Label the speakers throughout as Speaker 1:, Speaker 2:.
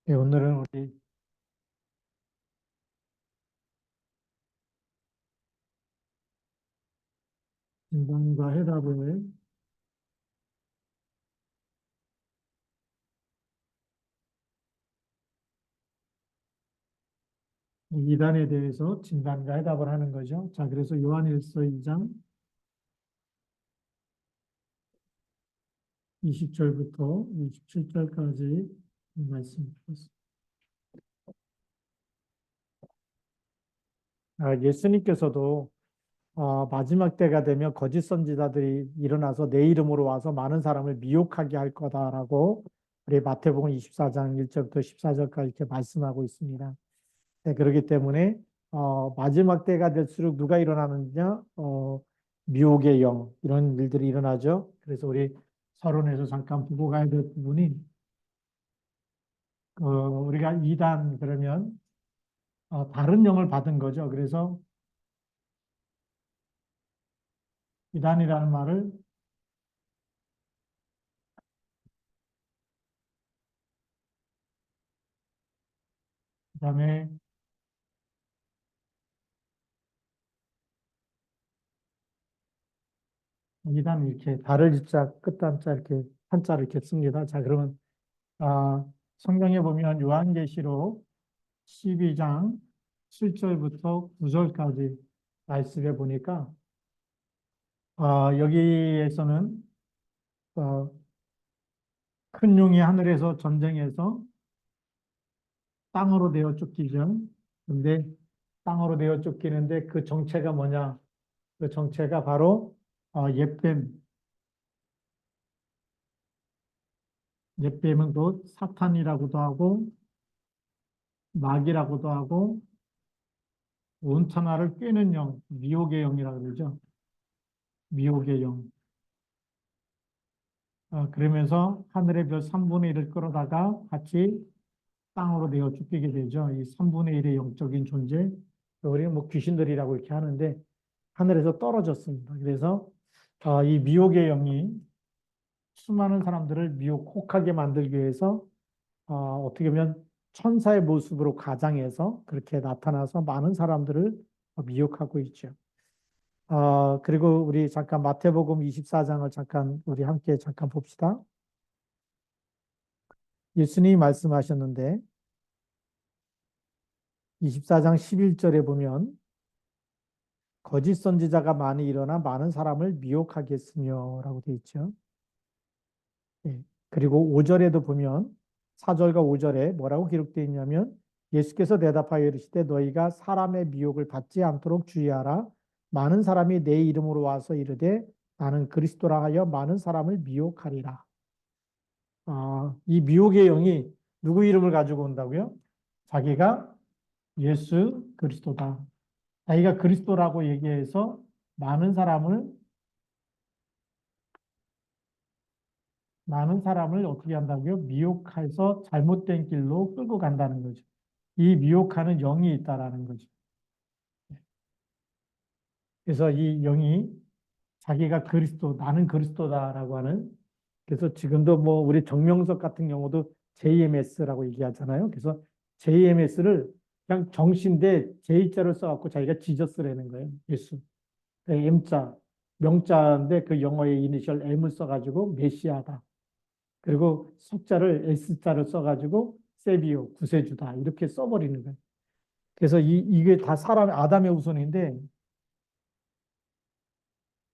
Speaker 1: 네, 오늘은 우리 진단과 해답을 이단에 대해서 진단과 해답을 하는 거죠. 자, 그래서 요한일서 2장 20절부터 27절까지 말씀 드렸습니다. 예수님께서도 마지막 때가 되면 거짓 선지자들이 일어나서 내 이름으로 와서 많은 사람을 미혹하게 할 거다라고 우리 마태복음 24장 1절부터 14절까지 이렇게 말씀하고 있습니다. 네, 그렇기 때문에 마지막 때가 될수록 누가 일어나느냐? 미혹의 영 이런 일들이 일어나죠. 그래서 우리 서론에서 잠깐 보고 가야 될 부분이 우리가 이단 그러면 다른 영을 받은 거죠. 그래서 이단이라는 말을 그다음에 이단 이렇게 달을 일자 끝단자 이렇게 한자를 이렇게 씁니다. 자, 그러면 성경에 보면 요한계시록 12장 7절부터 9절까지 말씀해 보니까 여기에서는 어, 큰 용이 하늘에서 전쟁해서 땅으로 되어 쫓기죠. 근데 땅으로 되어 쫓기는데 그 정체가 뭐냐? 그 정체가 바로 옛뱀, 옛뱀은 곧 사탄이라고도 하고 마귀라고도 하고 온천하를 꿰는 영, 미혹의 영이라고 그러죠. 미혹의 영. 그러면서 하늘의 별 3분의 1을 끌어다가 같이 땅으로 내어 쫓기게 되죠. 이 3분의 1의 영적인 존재, 우리는 뭐 귀신들이라고 이렇게 하는데 하늘에서 떨어졌습니다. 그래서 이 미혹의 영이 수많은 사람들을 미혹하게 만들기 위해서 어떻게 보면 천사의 모습으로 가장해서 그렇게 나타나서 많은 사람들을 미혹하고 있죠. 그리고 우리 잠깐 마태복음 24장을 잠깐 우리 함께 잠깐 봅시다. 예수님이 말씀하셨는데 24장 11절에 보면 거짓 선지자가 많이 일어나 많은 사람을 미혹하겠으며 라고 되어 있죠. 예. 그리고 5절에도 보면 4절과 5절에 뭐라고 기록되어 있냐면 예수께서 대답하여 이르시되 너희가 사람의 미혹을 받지 않도록 주의하라. 많은 사람이 내 이름으로 와서 이르되 나는 그리스도라 하여 많은 사람을 미혹하리라. 이 미혹의 영이 누구 이름을 가지고 온다고요? 자기가 예수 그리스도다. 자기가 그리스도라고 얘기해서 많은 사람을 어떻게 한다고요? 미혹해서 잘못된 길로 끌고 간다는 거죠. 이 미혹하는 영이 있다라는 거죠. 그래서 이 영이 자기가 나는 그리스도다라고 하는, 그래서 지금도 뭐 우리 정명석 같은 경우도 JMS라고 얘기하잖아요. 그래서 JMS를 그냥 정신대 J자를 써갖고 자기가 지저스라는 거예요. 예수. M자, 명자인데 그 영어의 이니셜 M을 써가지고 메시아다. 그리고 숫자를 S자를 써가지고 세비오, 구세주다. 이렇게 써버리는 거예요. 그래서 이게 다 아담의 후손인데,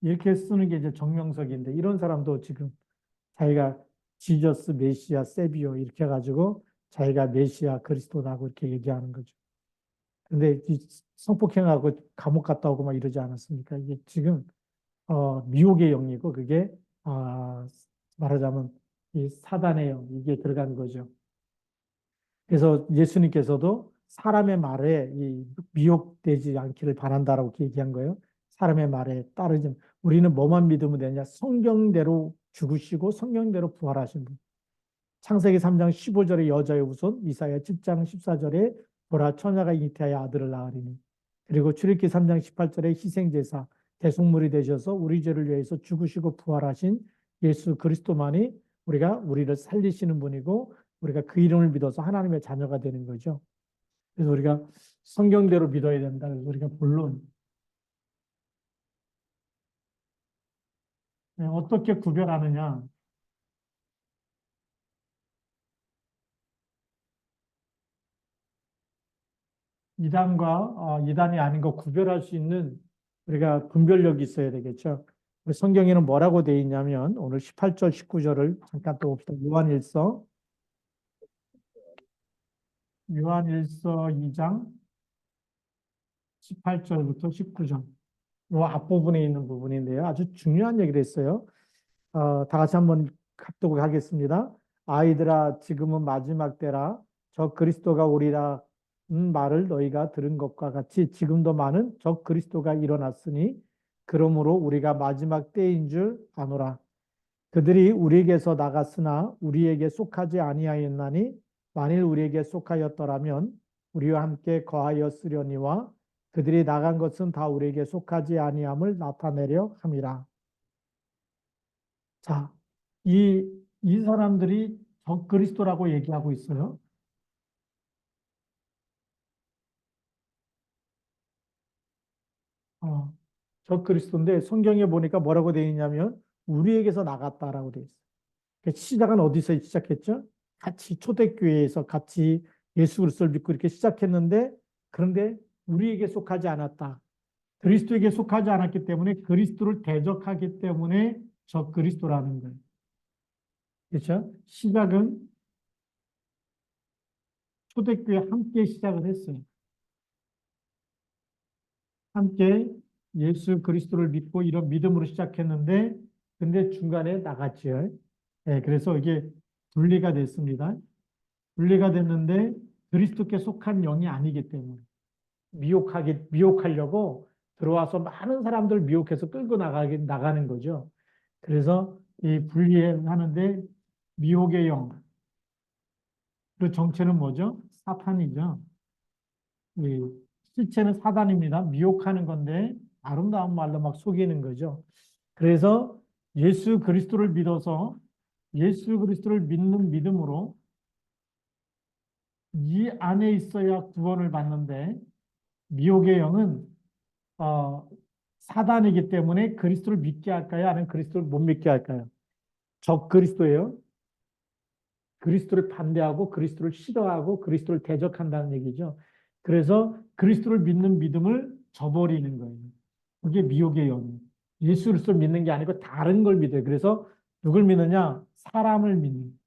Speaker 1: 이렇게 쓰는 게 이제 정명석인데, 이런 사람도 지금 자기가 지저스, 메시아, 세비오 이렇게 해가지고 자기가 메시아, 그리스도라고 이렇게 얘기하는 거죠. 근데 성폭행하고 감옥 갔다 오고 막 이러지 않았습니까? 이게 지금, 미혹의 영이고, 그게, 말하자면 이 사단의 영, 이게 들어간 거죠. 그래서 예수님께서도 사람의 말에 미혹되지 않기를 바란다라고 얘기한 거예요. 사람의 말에 따르지. 우리는 뭐만 믿으면 되냐? 성경대로 죽으시고 성경대로 부활하신 분. 창세기 3장 15절에 여자의 후손, 이사야 10장 14절에 보라 처녀가 잉태하여 아들을 낳으리니. 그리고 출애굽기 3장 18절에 희생제사, 대속물이 되셔서 우리 죄를 위해서 죽으시고 부활하신 예수 그리스도만이 우리를 살리시는 분이고 우리가 그 이름을 믿어서 하나님의 자녀가 되는 거죠. 그래서 우리가 성경대로 믿어야 된다. 그래서 우리가 본론 어떻게 구별하느냐? 이단이 아닌 거 구별할 수 있는 우리가 분별력이 있어야 되겠죠. 성경에는 뭐라고 되어 있냐면 오늘 18절, 19절을 잠깐 또 봅시다. 요한일서 2장 18절부터 19절. 이 앞부분에 있는 부분인데요. 아주 중요한 얘기를 했어요. 다 같이 한번 합독을 하겠습니다. 아이들아, 지금은 마지막 때라. 저 그리스도가 오리라. 말을 너희가 들은 것과 같이 지금도 많은 적 그리스도가 일어났으니 그러므로 우리가 마지막 때인 줄 아노라. 그들이 우리에게서 나갔으나 우리에게 속하지 아니하였나니 만일 우리에게 속하였더라면 우리와 함께 거하였으려니와 그들이 나간 것은 다 우리에게 속하지 아니함을 나타내려 함이라. 자, 이, 이 사람들이 적 그리스도라고 얘기하고 있어요. 어, 적 그리스도인데 성경에 보니까 뭐라고 되어 있냐면 우리에게서 나갔다라고 되어 있어요. 그 시작은 어디서 시작했죠? 같이 초대교회에서 같이 예수 그리스도를 믿고 이렇게 시작했는데 그런데 우리에게 속하지 않았다. 그리스도에게 속하지 않았기 때문에 그리스도를 대적하기 때문에 적 그리스도라는 거예요. 그렇죠? 시작은 초대교회 함께 시작을 했어요. 함께 예수 그리스도를 믿고 이런 믿음으로 시작했는데 근데 중간에 나갔지요. 예, 그래서 이게 분리가 됐습니다. 분리가 됐는데 그리스도께 속한 영이 아니기 때문에 미혹하려고 들어와서 많은 사람들 미혹해서 끌고 나가는 거죠. 그래서 이 분리하는데 미혹의 영, 그 정체는 뭐죠? 사탄이죠. 이 실체는 사단입니다. 미혹하는 건데 아름다운 말로 막 속이는 거죠. 그래서 예수 그리스도를 믿어서 예수 그리스도를 믿는 믿음으로 이 안에 있어야 구원을 받는데 미혹의 영은 어, 사단이기 때문에 그리스도를 믿게 할까요? 아니면 그리스도를 못 믿게 할까요? 적 그리스도예요. 그리스도를 반대하고 그리스도를 싫어하고 그리스도를 대적한다는 얘기죠. 그래서 그리스도를 믿는 믿음을 저버리는 거예요. 그게 미혹의 영이에요. 예수 그리스도를 믿는 게 아니고 다른 걸 믿어요. 그래서 누굴 믿느냐? 사람을 믿는.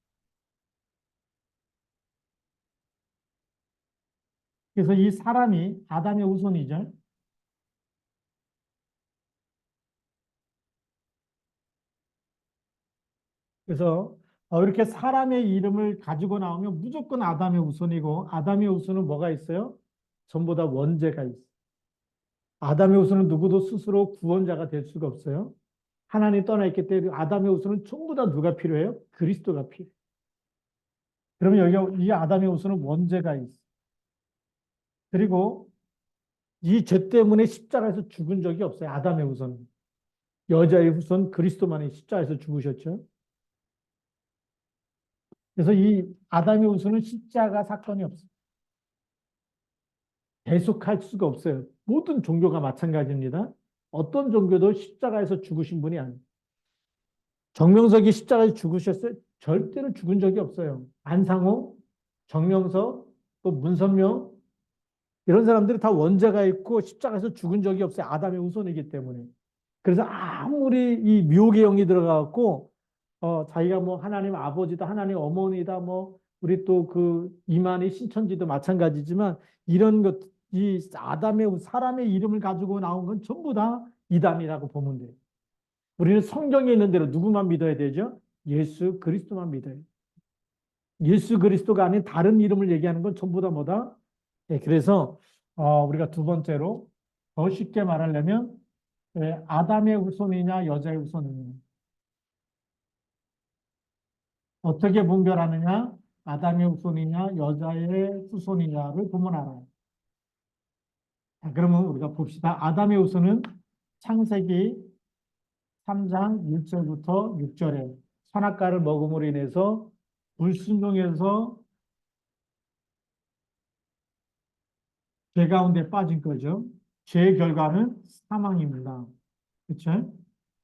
Speaker 1: 그래서 이 사람이 아담의 후손이죠. 그래서 이렇게 사람의 이름을 가지고 나오면 무조건 아담의 후손이고 아담의 후손은 뭐가 있어요? 전부 다 원죄가 있어요. 아담의 후손은 누구도 스스로 구원자가 될 수가 없어요. 하나님 떠나 있기 때문에 아담의 후손은 전부 다 누가 필요해요? 그리스도가 필요해요. 그러면 여기 이 아담의 후손은 원죄가 있어요. 그리고 이 죄 때문에 십자가에서 죽은 적이 없어요. 아담의 후손은. 여자의 후손 그리스도만이 십자가에서 죽으셨죠. 그래서 이 아담의 후손은 십자가 사건이 없어요. 계속할 수가 없어요. 모든 종교가 마찬가지입니다. 어떤 종교도 십자가에서 죽으신 분이 아니에요. 정명석이 십자가에서 죽으셨어요? 절대로 죽은 적이 없어요. 안상호, 정명석, 또 문선명 이런 사람들이 다 원죄가 있고 십자가에서 죽은 적이 없어요. 아담의 후손이기 때문에. 그래서 아무리 이 미혹의 영이 들어가갖고 자기가 뭐 하나님 아버지다, 하나님 어머니다, 뭐 우리 또 그 이만희 신천지도 마찬가지지만 이런 것, 이 아담의 사람의 이름을 가지고 나온 건 전부 다 이단이라고 보면 돼요. 우리는 성경에 있는 대로 누구만 믿어야 되죠? 예수 그리스도만 믿어야 돼요. 예수 그리스도가 아닌 다른 이름을 얘기하는 건 전부 다 뭐다? 예, 그래서 우리가 두 번째로 더 쉽게 말하려면 아담의 후손이냐 여자의 후손이냐 어떻게 분별하느냐? 아담의 후손이냐 여자의 후손이냐를 보면 알아요. 자, 그러면 우리가 봅시다. 아담의 후손은 창세기 3장 1절부터 6절에 선악과를 먹음으로 인해서 불순종에서 죄 가운데 빠진 거죠. 죄의 결과는 사망입니다. 그렇죠?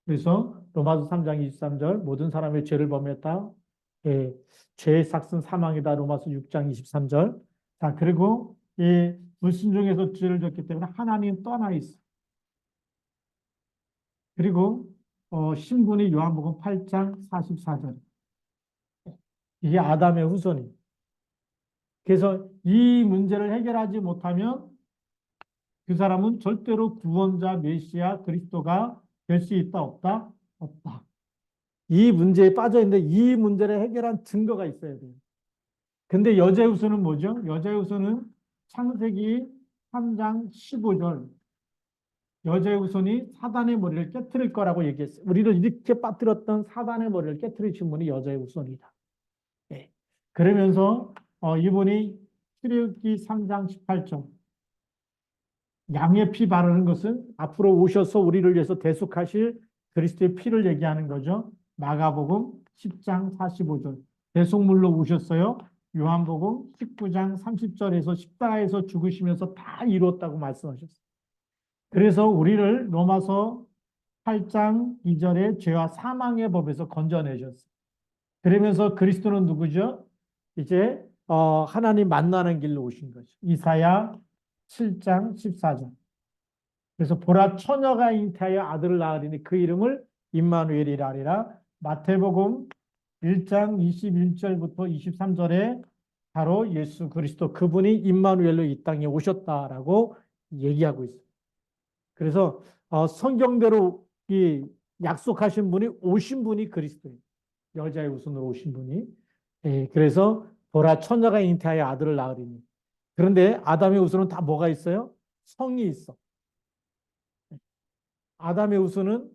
Speaker 1: 그래서 로마서 3장 23절 모든 사람의 죄를 범했다. 예, 죄의 삭은 사망이다. 로마서 6장 23절. 자, 그리고 이 불순종에서 죄를 졌기 때문에 하나님 떠나 있어. 그리고 신분이 요한복음 8장 44절. 이게 아담의 후손이. 그래서 이 문제를 해결하지 못하면 그 사람은 절대로 구원자 메시아 그리스도가 될 수 있다 없다? 없다. 이 문제에 빠져 있는데 이 문제를 해결한 증거가 있어야 돼요. 근데 여자의 후손은 뭐죠? 여자의 후손은 창세기 3장 15절. 여자의 후손이 사단의 머리를 깨트릴 거라고 얘기했어요. 우리를 이렇게 빠뜨렸던 사단의 머리를 깨트리신 분이 여자의 후손이다. 예. 그러면서 이분이 출애굽기 3장 18절. 양의 피 바르는 것은 앞으로 오셔서 우리를 위해서 대속하실 그리스도의 피를 얘기하는 거죠. 마가복음 10장 45절. 대속물로 오셨어요. 요한복음 19장 30절에서 십자가에서 죽으시면서 다 이루었다고 말씀하셨어요. 그래서 우리를 로마서 8장 2절에 죄와 사망의 법에서 건져내셨어요. 그러면서 그리스도는 누구죠? 이제 하나님 만나는 길로 오신 거죠. 이사야 7장 14절. 그래서 보라 처녀가 잉태하여 아들을 낳으리니 그 이름을 임마누엘이라 하리라. 마태복음 1장 21절부터 23절에 바로 예수 그리스도 그분이 임마누엘로 이 땅에 오셨다라고 얘기하고 있어요. 그래서 성경대로 이 약속하신 분이 오신 분이 그리스도예요. 여자의 후손으로 오신 분이. 예, 그래서 보라 처녀가 잉태하여 아들을 낳으리니. 그런데 아담의 후손은 다 뭐가 있어요? 성이 있어. 아담의 후손은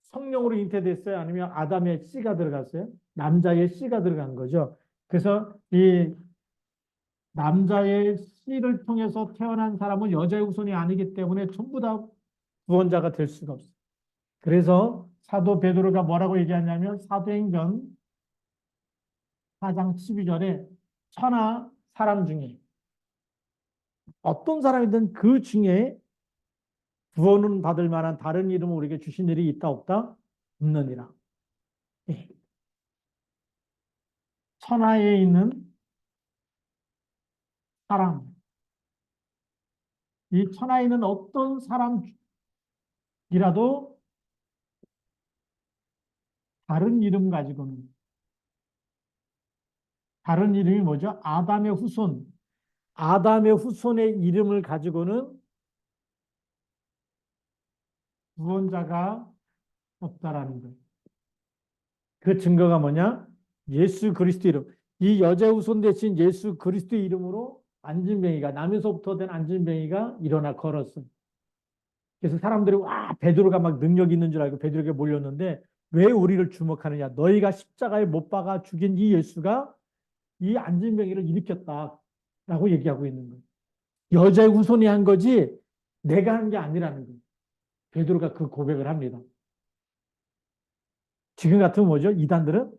Speaker 1: 성령으로 잉태됐어요? 아니면 아담의 씨가 들어갔어요? 남자의 씨가 들어간 거죠. 그래서 이 남자의 씨를 통해서 태어난 사람은 여자의 후손이 아니기 때문에 전부 다 구원자가 될 수가 없어요. 그래서 사도 베드로가 뭐라고 얘기하냐면 사도행전 4장 12절에 천하 사람 중에 어떤 사람이든 그 중에 구원은 받을 만한 다른 이름을 우리에게 주신 일이 있다 없다? 없느니라. 예. 천하에 있는 사람, 이 천하에 있는 어떤 사람이라도 다른 이름 가지고는 다른 이름이 뭐죠? 아담의 후손. 아담의 후손의 이름을 가지고는 구원자가 없다라는 거예요. 그 증거가 뭐냐? 예수 그리스도 이름. 이 여자 후손 대신 예수 그리스도의 이름으로 안진뱅이가 남에서부터 된 안진뱅이가 일어나 걸었어요. 그래서 사람들이 와 베드로가 막 능력 있는 줄 알고 베드로에게 몰렸는데 왜 우리를 주목하느냐? 너희가 십자가에 못 박아 죽인 이 예수가 이 안진뱅이를 일으켰다라고 얘기하고 있는 거예요. 여자의 후손이 한 거지 내가 한 게 아니라는 거예요. 베드로가 그 고백을 합니다. 지금 같으면 뭐죠? 이단들은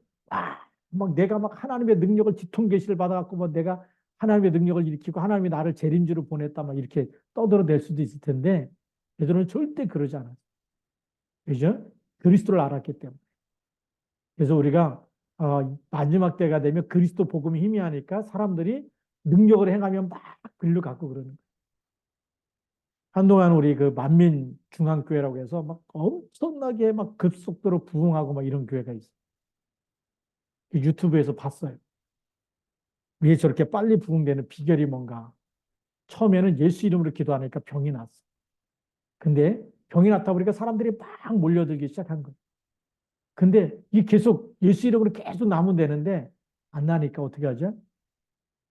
Speaker 1: 막 내가 막 하나님의 능력을 뒤통계시를 받아갖고 뭐 내가 하나님의 능력을 일으키고 하나님이 나를 재림주로 보냈다 막 이렇게 떠들어댈 수도 있을 텐데 베드로는 절대 그러지 않았어요. 그죠? 그리스도를 알았기 때문에. 그래서 우리가 마지막 때가 되면 그리스도 복음이 희미하니까 사람들이 능력을 행하면 막 글로 갖고 그러는 거예요. 한동안 우리 그 만민 중앙교회라고 해서 막 엄청나게 막 급속도로 부흥하고 막 이런 교회가 있어요. 유튜브에서 봤어요. 왜 저렇게 빨리 부흥되는 비결이 뭔가? 처음에는 예수 이름으로 기도하니까 병이 났어. 근데 병이 났다 보니까 사람들이 막 몰려들기 시작한 거예요. 근데 이 계속 예수 이름으로 계속 나면 되는데 안 나니까 어떻게 하죠?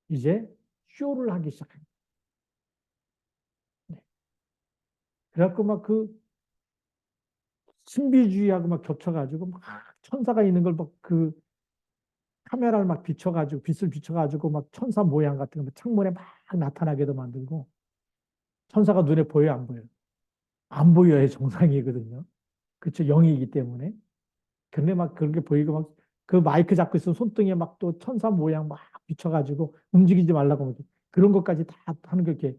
Speaker 1: 이제 쇼를 하기 시작한 거예요. 네. 그래갖고 막 그 신비주의하고 막 겹쳐가지고 막 천사가 있는 걸 막 그 카메라를 막 비춰가지고 빛을 비춰가지고 막 천사 모양 같은 거 창문에 막 나타나게도 만들고 천사가 눈에 보여요, 안 보여요? 안 보여야 정상이거든요. 그렇죠. 영이기 때문에. 근데 막 그런 게 보이고 막 그 마이크 잡고 있으면 손등에 막 또 천사 모양 막 비춰가지고 움직이지 말라고 막 그런 것까지 다 하는 게 이렇게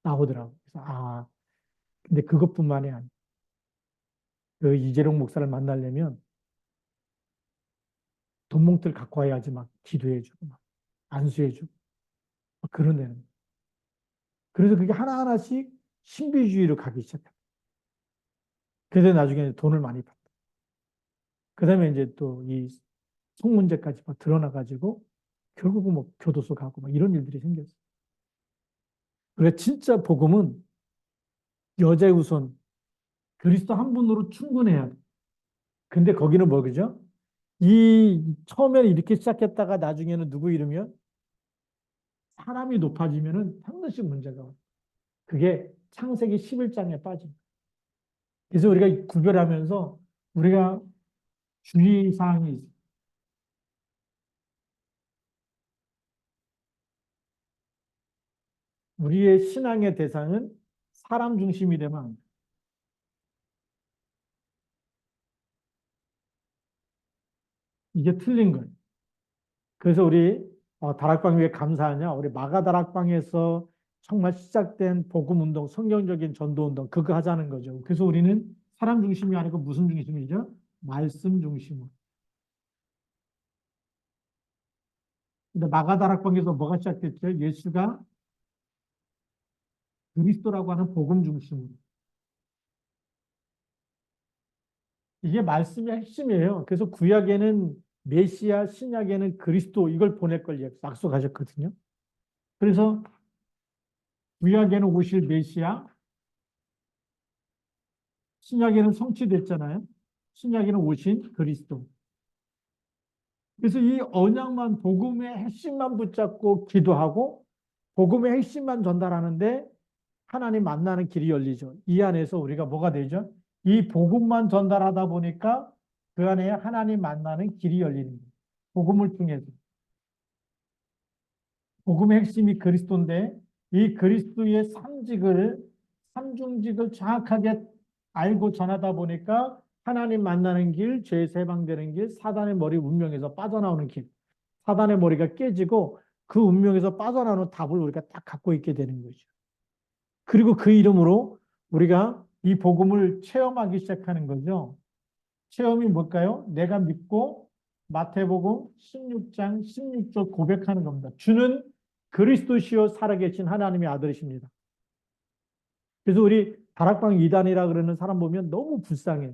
Speaker 1: 나오더라고. 그래서 근데 그것뿐만이 아니야. 그 이재룡 목사를 만나려면 돈뭉들 갖고 와야지 막 기도해주고 막 안수해주고 막 그런 데는. 그래서 그게 하나하나씩 신비주의로 가기 시작했다. 그래서 나중에 돈을 많이 받다. 그 다음에 이제 또 이 성문제까지 막 드러나가지고 결국은 뭐 교도소 가고 막 이런 일들이 생겼어. 그래 진짜 복음은 여자의 우선 그리스도 한 분으로 충분해야 돼. 근데 거기는 뭐 그죠? 이 처음에는 이렇게 시작했다가 나중에는 누구 이름이요? 사람이 높아지면은 반드시 문제가 와. 그게 창세기 11장에 빠진. 그래서 우리가 구별하면서 우리가 주의사항이 있어. 우리의 신앙의 대상은 사람 중심이 되면 안 돼. 이게 틀린 거예요. 그래서 우리 다락방 왜 감사하냐? 우리 마가 다락방에서 정말 시작된 복음 운동, 성경적인 전도 운동 그거 하자는 거죠. 그래서 우리는 사람 중심이 아니고 무슨 중심이죠? 말씀 중심으로. 근데 마가 다락방에서 뭐가 시작됐죠? 예수가 그리스도라고 하는 복음 중심으로. 이게 말씀의 핵심이에요. 그래서 구약에는 메시아, 신약에는 그리스도 이걸 보낼 걸 약속하셨거든요. 그래서 구약에는 오실 메시아, 신약에는 성취됐잖아요. 신약에는 오신 그리스도. 그래서 이 언약만 복음의 핵심만 붙잡고 기도하고 복음의 핵심만 전달하는데 하나님 만나는 길이 열리죠. 이 안에서 우리가 뭐가 되죠? 이 복음만 전달하다 보니까 그 안에 하나님 만나는 길이 열리는 거예요. 복음을 통해서. 복음의 핵심이 그리스도인데 이 그리스도의 삼중직을 정확하게 알고 전하다 보니까 하나님 만나는 길, 죄에서 해방되는 길, 사단의 머리 운명에서 빠져나오는 길, 사단의 머리가 깨지고 그 운명에서 빠져나오는 답을 우리가 딱 갖고 있게 되는 거죠. 그리고 그 이름으로 우리가 이 복음을 체험하기 시작하는 거죠. 체험이 뭘까요? 내가 믿고 마태복음 16장 16절 고백하는 겁니다. 주는 그리스도시요 살아계신 하나님의 아들이십니다. 그래서 우리 다락방 이단이라 그러는 사람 보면 너무 불쌍해.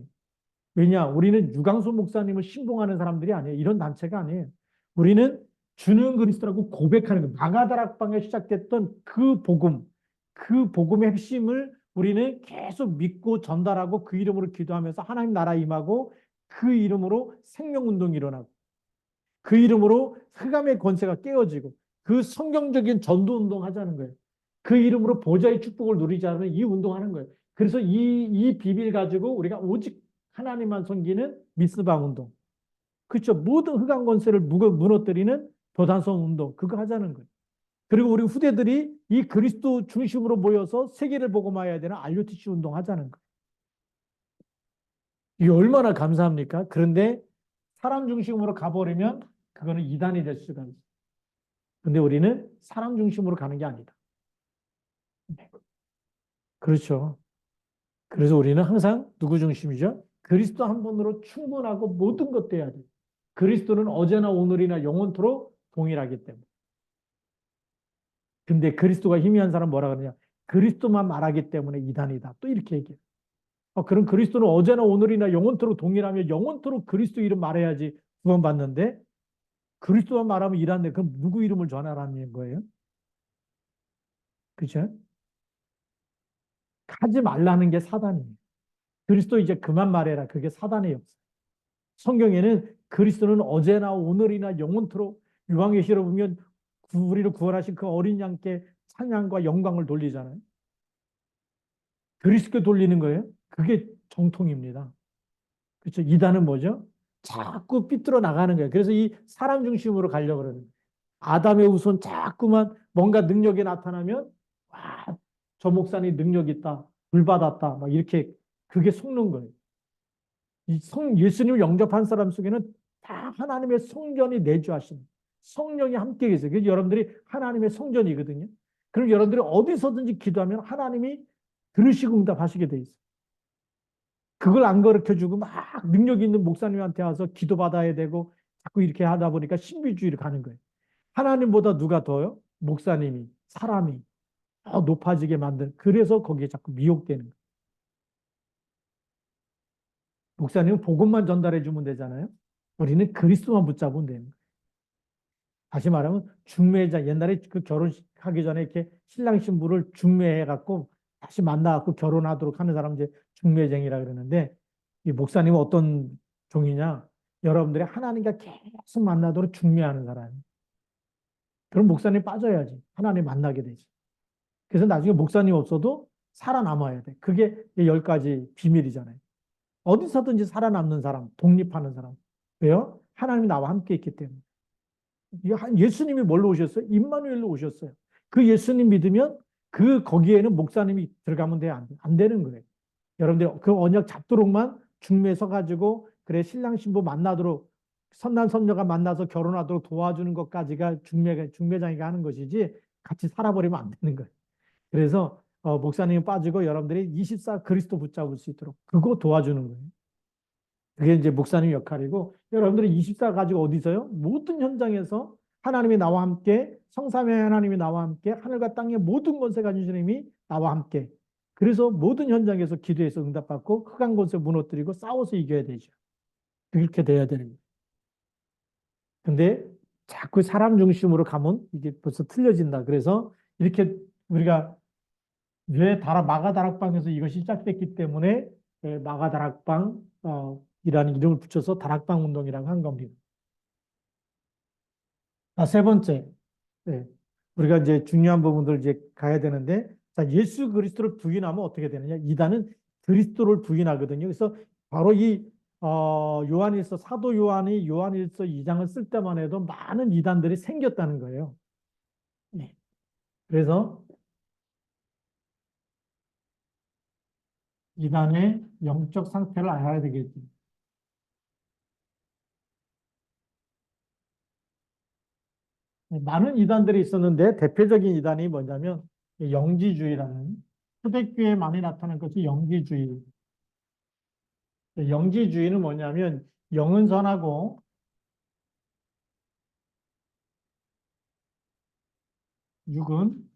Speaker 1: 왜냐? 우리는 유광수 목사님을 신봉하는 사람들이 아니에요. 이런 단체가 아니에요. 우리는 주는 그리스도라고 고백하는 거예요. 마가다락방에 시작됐던 그 복음의 핵심을 우리는 계속 믿고 전달하고 그 이름으로 기도하면서 하나님 나라 임하고 그 이름으로 생명운동이 일어나고 그 이름으로 흑암의 권세가 깨어지고 그 성경적인 전도운동 하자는 거예요. 그 이름으로 보좌의 축복을 누리자는 이 운동하는 거예요. 그래서 이 비밀 가지고 우리가 오직 하나님만 섬기는 미스바 운동. 그렇죠. 모든 흑암 권세를 무너뜨리는 도단성 운동. 그거 하자는 거예요. 그리고 우리 후대들이 이 그리스도 중심으로 모여서 세계를 복음화해야 되는 RUTC 운동 하자는 거예요. 이게 얼마나 감사합니까? 그런데 사람 중심으로 가버리면 그거는 이단이 될 수가 있어요. 근데 우리는 사람 중심으로 가는 게 아니다. 네. 그렇죠. 그래서 우리는 항상 누구 중심이죠? 그리스도 한 분으로 충분하고 모든 것 돼야 돼. 그리스도는 어제나 오늘이나 영원토록 동일하기 때문에. 근데 그리스도가 희미한 사람 뭐라 그러냐? 그리스도만 말하기 때문에 이단이다. 또 이렇게 얘기해. 그럼 그리스도는 어제나 오늘이나 영원토록 동일하면 영원토록 그리스도 이름 말해야지 구원받는데 그리스도만 말하면 이란데 그럼 누구 이름을 전하라는 거예요? 그죠? 하지 말라는 게 사단이에요. 그리스도 이제 그만 말해라. 그게 사단의 역사. 성경에는 그리스도는 어제나 오늘이나 영원토록 요한계시록 보면 우리를 구원하신 그 어린 양께 찬양과 영광을 돌리잖아요. 그리스도께 돌리는 거예요. 그게 정통입니다. 그렇죠? 이단은 뭐죠? 자꾸 삐뚤어 나가는 거예요. 그래서 이 사람 중심으로 가려고 그러는 거예요. 아담의 후손 자꾸만 뭔가 능력이 나타나면 와, 저 목사님 능력 있다. 불 받았다. 막 이렇게 그게 속는 거예요. 예수님을 영접한 사람 속에는 다 하나님의 성전이 내주하신 성령이 함께 계세요. 그래서 여러분들이 하나님의 성전이거든요. 그럼 여러분들이 어디서든지 기도하면 하나님이 들으시고 응답하시게 돼 있어요. 그걸 안 가르쳐 주고 막 능력 있는 목사님한테 와서 기도받아야 되고 자꾸 이렇게 하다 보니까 신비주의로 가는 거예요. 하나님보다 누가 더요? 목사님이, 사람이 더 높아지게 만든, 그래서 거기에 자꾸 미혹되는 거예요. 목사님은 복음만 전달해 주면 되잖아요. 우리는 그리스도만 붙잡으면 되는 거예요. 다시 말하면 중매자, 옛날에 그 결혼하기 전에 이렇게 신랑 신부를 중매해 갖고 다시 만나 갖고 결혼하도록 하는 사람 이제 중매쟁이라 그러는데, 이 목사님은 어떤 종이냐? 여러분들이 하나님과 계속 만나도록 중매하는 사람이에요. 그럼 목사님 빠져야지. 하나님 만나게 되지. 그래서 나중에 목사님 없어도 살아남아야 돼. 그게 10가지 비밀이잖아요. 어디서든지 살아남는 사람, 독립하는 사람. 왜요? 하나님이 나와 함께 있기 때문에. 예수님이 뭘로 오셨어요? 임마누엘로 오셨어요. 그 예수님 믿으면 거기에는 목사님이 들어가면 돼? 안 되는 거예요. 여러분들 그 언약 잡도록만 중매에 서가지고 그래 신랑 신부 만나도록 선남 선녀가 만나서 결혼하도록 도와주는 것까지가 중매장이가 하는 것이지 같이 살아버리면 안 되는 거예요. 그래서 목사님이 빠지고 여러분들이 24 그리스도 붙잡을 수 있도록 그거 도와주는 거예요. 그게 이제 목사님 역할이고 여러분들이 24 가지고 어디서요? 모든 현장에서 하나님이 나와 함께 성삼위 하나님이 나와 함께 하늘과 땅의 모든 권세 가진 주님이 나와 함께 그래서 모든 현장에서 기도해서 응답받고 흑암 권세 무너뜨리고 싸워서 이겨야 되죠. 그렇게 돼야 되는 거예요. 근데 자꾸 사람 중심으로 가면 이게 벌써 틀려진다. 그래서 이렇게 우리가 왜 마가다락방에서 이것이 시작됐기 때문에 마가다락방 이라는 이름을 붙여서 다락방 운동이라고 한 겁니다. 세 번째, 네, 우리가 이제 중요한 부분들 이제 가야 되는데, 자, 예수 그리스도를 부인하면 어떻게 되느냐? 이단은 그리스도를 부인하거든요. 그래서 바로 요한일서 사도 요한이 요한일서 2장을 쓸 때만 해도 많은 이단들이 생겼다는 거예요. 네. 그래서 이단의 영적 상태를 알아야 되겠죠. 많은 이단들이 있었는데 대표적인 이단이 뭐냐면 영지주의라는 초대교회에 많이 나타난 것이 영지주의. 영지주의는 뭐냐면 영은 선하고 육은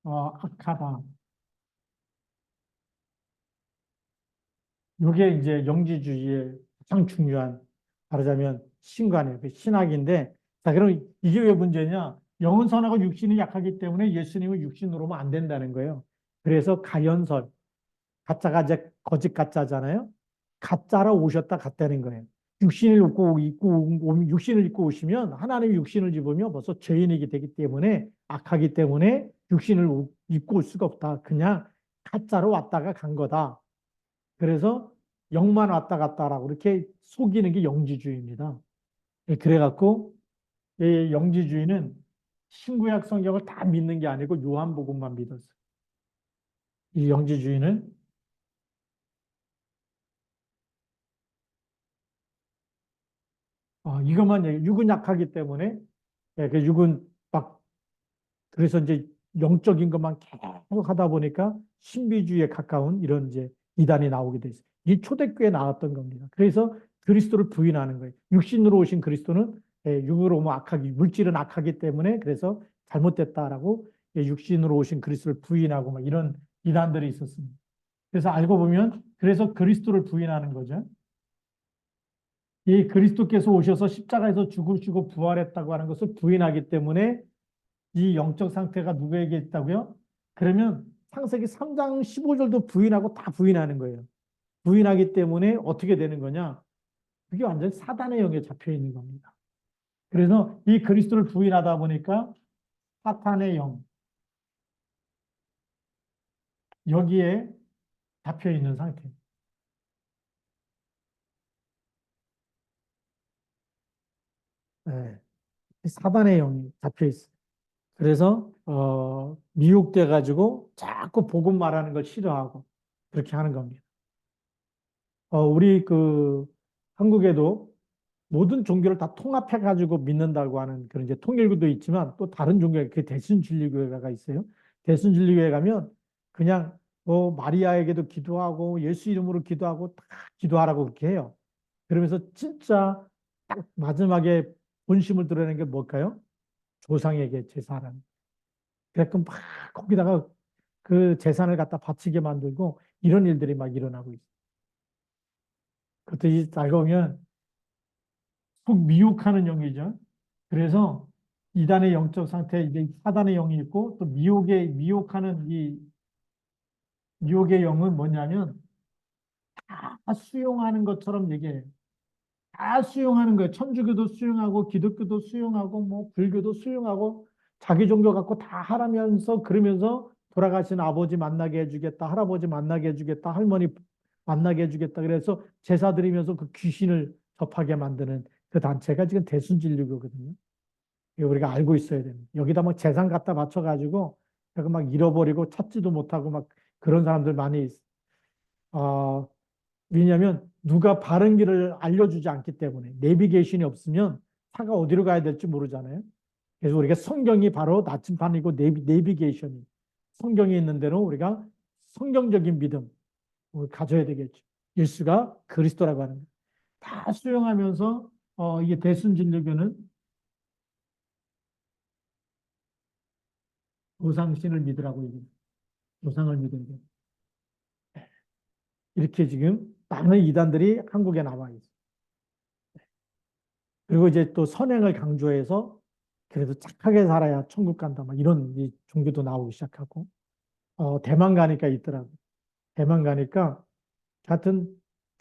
Speaker 1: 악하다. 이게 이제 영지주의의 가장 중요한 말하자면 신관이에요. 신학인데 자 그럼 이게 왜 문제냐? 영은 선하고 육신이 약하기 때문에 예수님은 육신으로 오면 안 된다는 거예요. 그래서 가연설 가짜가 이제 거짓 가짜잖아요. 가짜로 오셨다 갔다는 거예요. 육신을 입고 오시면 하나님이 육신을 입으면 벌써 죄인이게 되기 때문에 악하기 때문에 육신을 입고 올 수가 없다. 그냥 가짜로 왔다가 간 거다. 그래서 영만 왔다 갔다라고 이렇게 속이는 게 영지주의입니다. 그래갖고 이 영지주의는 신구약 성경을 다 믿는 게 아니고 요한복음만 믿었어요. 이 영지주의는 이것만 육은 약하기 때문에 그 육은 막 그래서 이제 영적인 것만 계속 하다 보니까 신비주의에 가까운 이런 이제 이단이 나오게 돼 있어요. 이 초대교회에 나왔던 겁니다. 그래서 그리스도를 부인하는 거예요. 육신으로 오신 그리스도는 육으로 오면 악하기, 물질은 악하기 때문에 그래서 잘못됐다라고 육신으로 오신 그리스도를 부인하고 막 이런 이단들이 있었습니다. 그래서 알고 보면 그래서 그리스도를 부인하는 거죠. 이 그리스도께서 오셔서 십자가에서 죽으시고 부활했다고 하는 것을 부인하기 때문에 이 영적 상태가 누구에게 있다고요? 그러면 창세기 3장 15절도 부인하고 다 부인하는 거예요. 부인하기 때문에 어떻게 되는 거냐? 그게 완전 사단의 영에 잡혀 있는 겁니다. 그래서 이 그리스도를 부인하다 보니까 사탄의 영, 여기에 잡혀 있는 상태. 네. 사단의 영이 잡혀 있어요. 그래서 미혹돼 가지고 자꾸 복음 말하는 걸 싫어하고 그렇게 하는 겁니다. 우리 그 한국에도 모든 종교를 다 통합해가지고 믿는다고 하는 그런 이제 통일교도 있지만 또 다른 종교, 그 대순진리교회가 있어요. 대순진리교회 가면 그냥 마리아에게도 기도하고 예수 이름으로 기도하고 다 기도하라고 그렇게 해요. 그러면서 진짜 딱 마지막에 본심을 드러내는 게 뭘까요? 조상에게 제사하라는. 그래서 막 거기다가 그 재산을 갖다 바치게 만들고 이런 일들이 막 일어나고 있어요. 그것도 알고 보면 속 미혹하는 영이죠. 그래서 이단의 영적 상태, 이제 사단의 영이 있고 또 미혹하는 이 미혹의 영은 뭐냐면 다 수용하는 것처럼 얘기해요. 다 수용하는 거예요. 천주교도 수용하고 기독교도 수용하고 뭐 불교도 수용하고 자기 종교 갖고 다 하라면서 그러면서 돌아가신 아버지 만나게 해주겠다, 할아버지 만나게 해주겠다, 할머니 만나게 해주겠다. 그래서 제사 드리면서 그 귀신을 접하게 만드는 그 단체가 지금 대순진리교거든요. 이거 우리가 알고 있어야 됩니다. 여기다 막 재산 갖다 바쳐가지고 막 잃어버리고 찾지도 못하고 막 그런 사람들 많이 어, 왜냐하면 누가 바른 길을 알려주지 않기 때문에 내비게이션이 없으면 차가 어디로 가야 될지 모르잖아요. 그래서 우리가 성경이 바로 나침반이고 내비게이션이 성경에 있는 대로 우리가 성경적인 믿음 가져야 되겠죠. 예수가 그리스도라고 하는 거. 다 수용하면서 이게 대순진리교는 조상신을 믿으라고 얘기해요. 조상을 믿는 게. 이렇게 지금 많은 이단들이 한국에 나와 있어요. 그리고 이제 또 선행을 강조해서 그래도 착하게 살아야 천국 간다. 막 이런 이 종교도 나오기 시작하고, 대만 가니까 있더라고. 대만 가니까 같은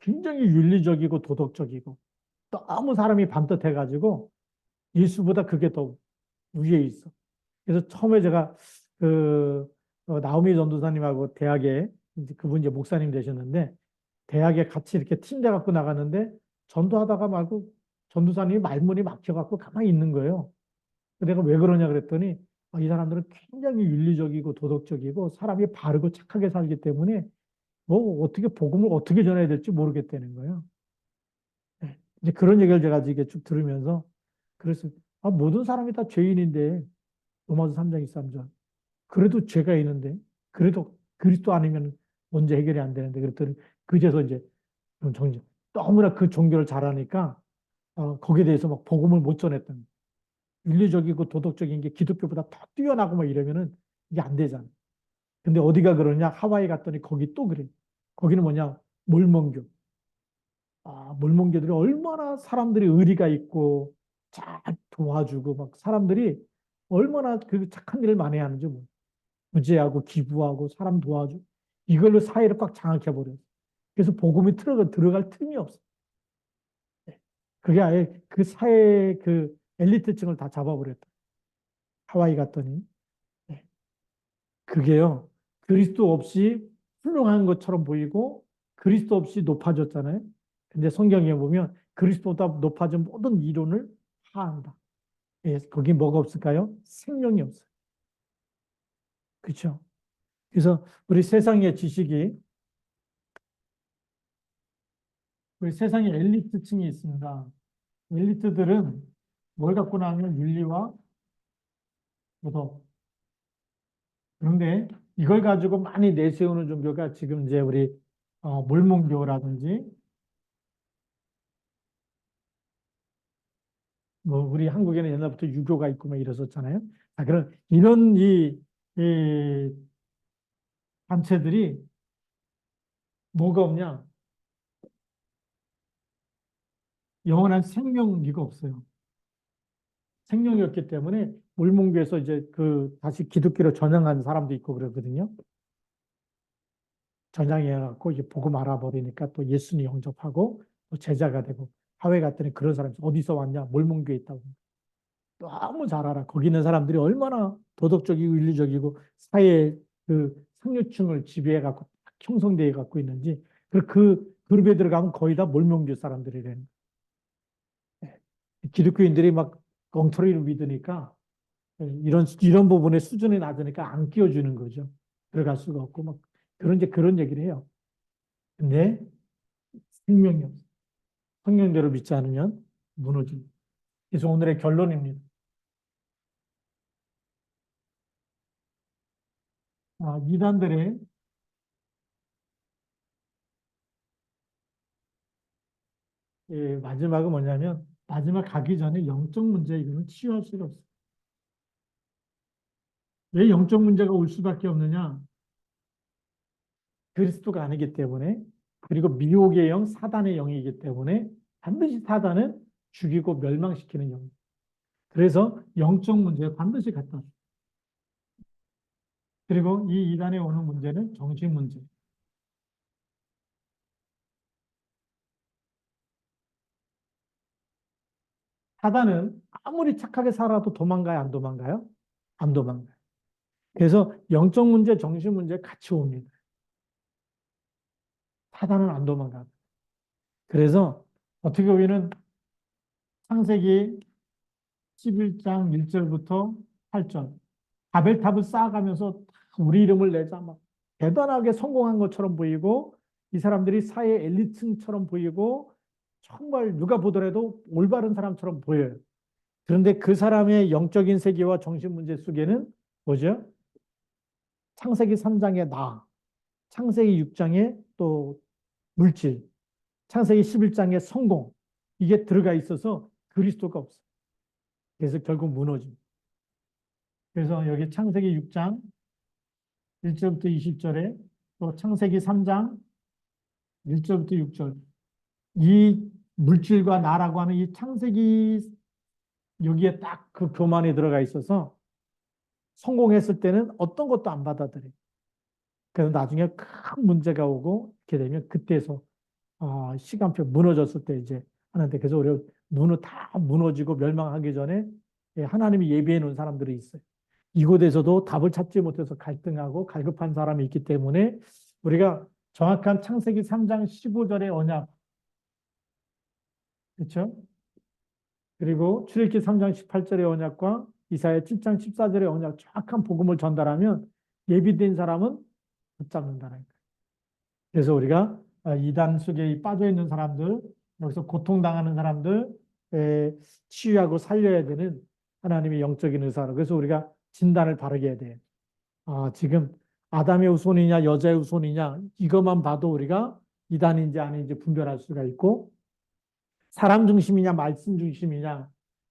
Speaker 1: 굉장히 윤리적이고 도덕적이고 너무 사람이 반듯해가지고 예수보다 그게 더 위에 있어. 그래서 처음에 제가 그 나오미 전도사님하고 대학에 이제 그분 이제 목사님 되셨는데 대학에 같이 이렇게 팀돼 갖고 나갔는데 전도하다가 말고 전도사님이 말문이 막혀갖고 가만히 있는 거예요. 내가 왜 그러냐 그랬더니 이 사람들은 굉장히 윤리적이고 도덕적이고 사람이 바르고 착하게 살기 때문에 뭐 어떻게 복음을 어떻게 전해야 될지 모르겠다는 거예요. 네. 이제 그런 얘기를 제가 이게 쭉 들으면서 그래서 모든 사람이 다 죄인인데 로마서 3장 23절 그래도 죄가 있는데 그래도 그리스도 아니면 문제 해결이 안 되는데 그랬더니 그제서 이제 정정 너무나 그 종교를 잘하니까 거기에 대해서 막 복음을 못 전했던 거예요. 윤리적이고 도덕적인 게 기독교보다 더 뛰어나고 막 이러면은 이게 안 되잖아. 근데 어디가 그러냐? 하와이 갔더니 거기 또 그래. 거기는 뭐냐? 몰몬교. 몰몬교들이 얼마나 사람들이 의리가 있고 잘 도와주고 막 사람들이 얼마나 그 착한 일을 많이 하는지 뭐. 구제하고 기부하고 사람 도와주고 이걸로 사회를 꽉 장악해 버렸어. 그래서 복음이 들어갈 틈이 없어. 네. 그게 아예 그 사회 그 엘리트층을 다 잡아버렸다. 하와이 갔더니. 네. 그게요. 그리스도 없이 훌륭한 것처럼 보이고 그리스도 없이 높아졌잖아요. 근데 성경에 보면 그리스도보다 높아진 모든 이론을 파한다. 예, 거기 뭐가 없을까요? 생명이 없어요. 그렇죠? 그래서 우리 세상에 엘리트층이 있습니다. 엘리트들은 뭘 갖고 나면 윤리와 도덕. 그런데 이걸 가지고 많이 내세우는 종교가 지금 이제 우리 몰몬교라든지 뭐 우리 한국에는 옛날부터 유교가 있고 막 이랬었잖아요. 그런 이런 이 단체들이 뭐가 없냐? 영원한 생명기가 없어요. 생명이 없기 때문에 몰몬교에서 이제 그 다시 기독교로 전향한 사람도 있고 그러거든요. 전향해갖고 이제 복음 알아버리니까 또 예수님 영접하고 또 제자가 되고 하회 갔더니 그런 사람이 어디서 왔냐? 몰몬교에 있다고. 너무 잘 알아. 거기 있는 사람들이 얼마나 도덕적이고 윤리적이고 사회 그 상류층을 지배해갖고 형성되어 갖고 있는지. 그리고 그 그룹에 들어가면 거의 다 몰몬교 사람들이래는. 기독교인들이 막 엉터리를 믿으니까 이런 부분에 수준이 낮으니까 안 끼워주는 거죠. 들어갈 수가 없고 막 그런 얘기를 해요. 근데 생명이 없어. 성령대로 믿지 않으면 무너집니다. 그래서 오늘의 결론입니다. 이단들의 마지막은 뭐냐면 마지막 가기 전에 영적 문제 이거는 치유할 수가 없어요. 왜 영적 문제가 올 수밖에 없느냐? 그리스도가 아니기 때문에 그리고 미혹의 영, 사단의 영이기 때문에 반드시 사단은 죽이고 멸망시키는 영. 그래서 영적 문제에 반드시 갖다 줘. 그리고 이 이단에 오는 문제는 정신 문제. 사단은 아무리 착하게 살아도 도망가요, 안 도망가요? 안 도망가요. 그래서 영적 문제, 정신 문제 같이 옵니다. 사단은 안 도망가요. 그래서 어떻게 보면 창세기 11장 1절부터 8절 바벨탑을 쌓아가면서 우리 이름을 내자 막 대단하게 성공한 것처럼 보이고 이 사람들이 사회 엘리트처럼 보이고 정말 누가 보더라도 올바른 사람처럼 보여요. 그런데 그 사람의 영적인 세계와 정신 문제 속에는 뭐죠? 창세기 3장의 나, 창세기 6장의 또 물질, 창세기 11장의 성공 이게 들어가 있어서 그리스도가 없어요. 그래서 결국 무너집니다. 그래서 여기 창세기 6장 1절부터 20절에 또 창세기 3장 1절부터 6절 이 물질과 나라고 하는 이 창세기 여기에 딱 그 교만이 들어가 있어서 성공했을 때는 어떤 것도 안 받아들여요. 그래서 나중에 큰 문제가 오고 이렇게 되면 그때서 시간표 무너졌을 때 이제 하는데 그래서 우리가 눈을 다 무너지고 멸망하기 전에 하나님이 예비해 놓은 사람들이 있어요. 이곳에서도 답을 찾지 못해서 갈등하고 갈급한 사람이 있기 때문에 우리가 정확한 창세기 3장 15절의 언약, 그렇죠? 그리고 출애굽기 3장 18절의 언약과 이사야 7장 14절의 언약 정확한 복음을 전달하면 예비된 사람은 붙잡는다는 거예요. 그래서 우리가 이단 속에 빠져 있는 사람들, 여기서 고통당하는 사람들 치유하고 살려야 되는 하나님의 영적인 의사로. 그래서 우리가 진단을 바르게 해야 돼요. 지금 아담의 후손이냐 여자의 후손이냐 이것만 봐도 우리가 이단인지 아닌지 분별할 수가 있고 사람 중심이냐 말씀 중심이냐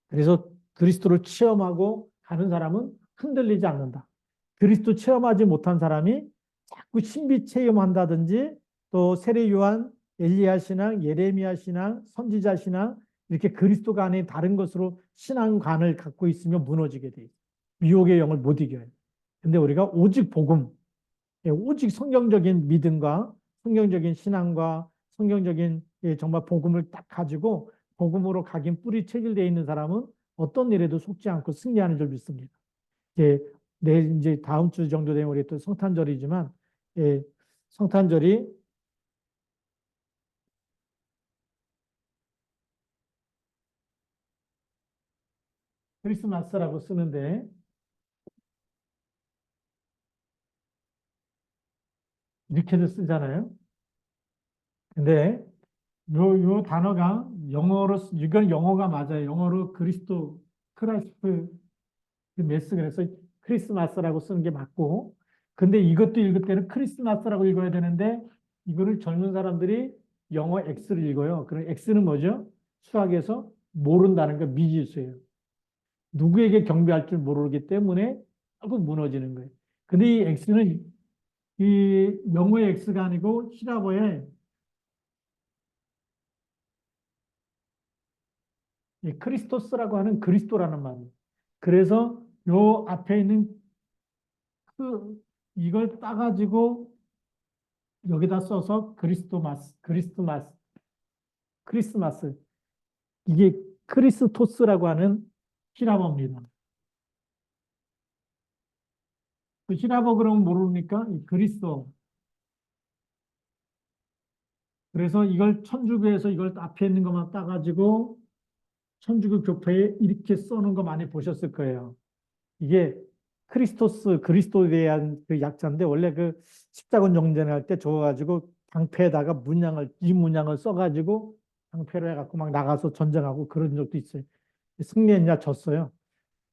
Speaker 1: 그래서 그리스도를 체험하고 가는 사람은 흔들리지 않는다. 그리스도 체험하지 못한 사람이 자꾸 신비 체험한다든지 또 세례 요한, 엘리야 신앙, 예레미야 신앙, 선지자 신앙 이렇게 그리스도가 아닌 다른 것으로 신앙관을 갖고 있으면 무너지게 돼요. 미혹의 영을 못 이겨요. 근데 우리가 오직 복음, 오직 성경적인 믿음과 성경적인 신앙과 성경적인 정말 복음을 딱 가지고 복음으로 각인 뿌리 체질되어 있는 사람은 어떤 일에도 속지 않고 승리하는 줄 믿습니다. 이제 내일 이제 다음 주 정도 되면 우리 또 성탄절이지만 성탄절이 크리스마스라고 쓰는데 이렇게도 쓰잖아요. 근데 요 단어가 영어로 이건 영어가 맞아요. 영어로 그리스도 크라이스트 메스 그래서 크리스마스라고 쓰는 게 맞고 근데 이것도 읽을 때는 크리스마스라고 읽어야 되는데 이거를 젊은 사람들이 영어 X를 읽어요. 그럼 X는 뭐죠? 수학에서 모른다는 거 미지수예요. 누구에게 경배할 줄 모르기 때문에 결국 무너지는 거예요. 근데 이 X는 이 영어의 X가 아니고 히라보의 이 크리스토스라고 하는 그리스도라는 말이에요. 그래서 요 앞에 있는 이걸 따가지고 여기다 써서 크리스마스. 이게 크리스토스라고 하는 히라보입니다. 그 히라보 그러면 모르니까 이 그리스도. 그래서 이걸 천주교에서 이걸 앞에 있는 것만 따가지고 천주교 교패에 이렇게 써놓은 거 많이 보셨을 거예요. 이게 그리스도에 대한 그 약자인데 원래 그 십자군 정전할 때 줘가지고 방패에다가 이 문양을 써가지고 방패로 해갖고 막 나가서 전쟁하고 그런 적도 있어요. 승리했냐, 졌어요.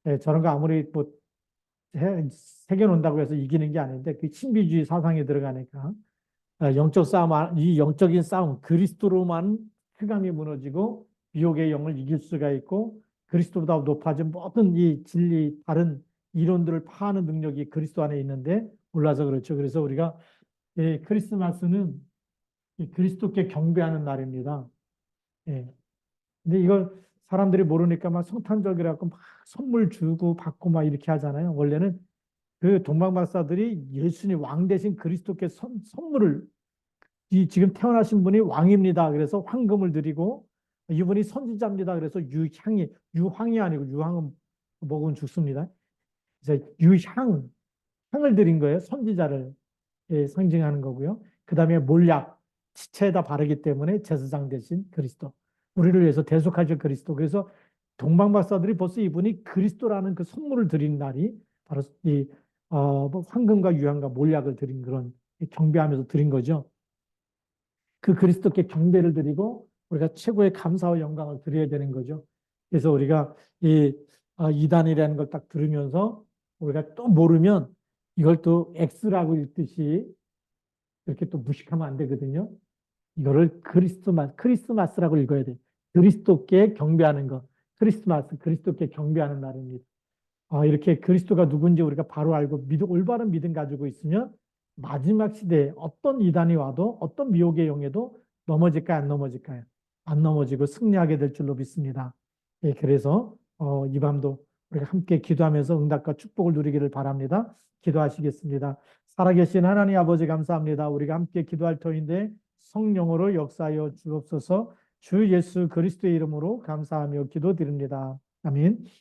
Speaker 1: 예, 저런 거 아무리 뭐 새겨놓는다고 해서 이기는 게 아닌데 그 신비주의 사상에 들어가니까 영적 싸움, 이 영적인 싸움, 그리스도로만 흑암이 무너지고 미혹의 영을 이길 수가 있고 그리스도보다 높아진 모든 이 진리, 다른 이론들을 파하는 능력이 그리스도 안에 있는데 몰라서 그렇죠. 그래서 우리가 크리스마스는 이 그리스도께 경배하는 날입니다. 예. 근데 이걸 사람들이 모르니까 막 성탄절이라고 막 선물 주고 받고 막 이렇게 하잖아요. 원래는 그 동방박사들이 예수님 왕 대신 그리스도께 선물을 지금 태어나신 분이 왕입니다. 그래서 황금을 드리고 이분이 선지자입니다. 그래서 유황이 아니고 유황은 먹으면 죽습니다. 그래서 향을 드린 거예요. 선지자를 상징하는 거고요. 그 다음에 몰약, 지체에다 바르기 때문에 제사장 대신 그리스도. 우리를 위해서 대속하실 그리스도. 그래서 동방박사들이 벌써 이분이 그리스도라는 그 선물을 드린 날이 바로 뭐 황금과 유향과 몰약을 드린 그런 경배하면서 드린 거죠. 그 그리스도께 경배를 드리고 우리가 최고의 감사와 영광을 드려야 되는 거죠. 그래서 우리가 이단이라는 걸 딱 들으면서 우리가 또 모르면 이걸 또 X라고 읽듯이 이렇게 또 무식하면 안 되거든요. 이거를 크리스마스라고 읽어야 돼. 그리스도께 경배하는 것. 크리스마스, 그리스도께 경배하는 날입니다. 이렇게 그리스도가 누군지 우리가 바로 알고 올바른 믿음 가지고 있으면 마지막 시대에 어떤 이단이 와도 어떤 미혹의 영에도 넘어질까요? 안 넘어질까요? 안 넘어지고 승리하게 될 줄로 믿습니다. 예, 그래서 이 밤도 우리가 함께 기도하면서 응답과 축복을 누리기를 바랍니다. 기도하시겠습니다. 살아계신 하나님 아버지 감사합니다. 우리가 함께 기도할 터인데 성령으로 역사하여 주옵소서. 주 예수 그리스도의 이름으로 감사하며 기도드립니다. 아멘.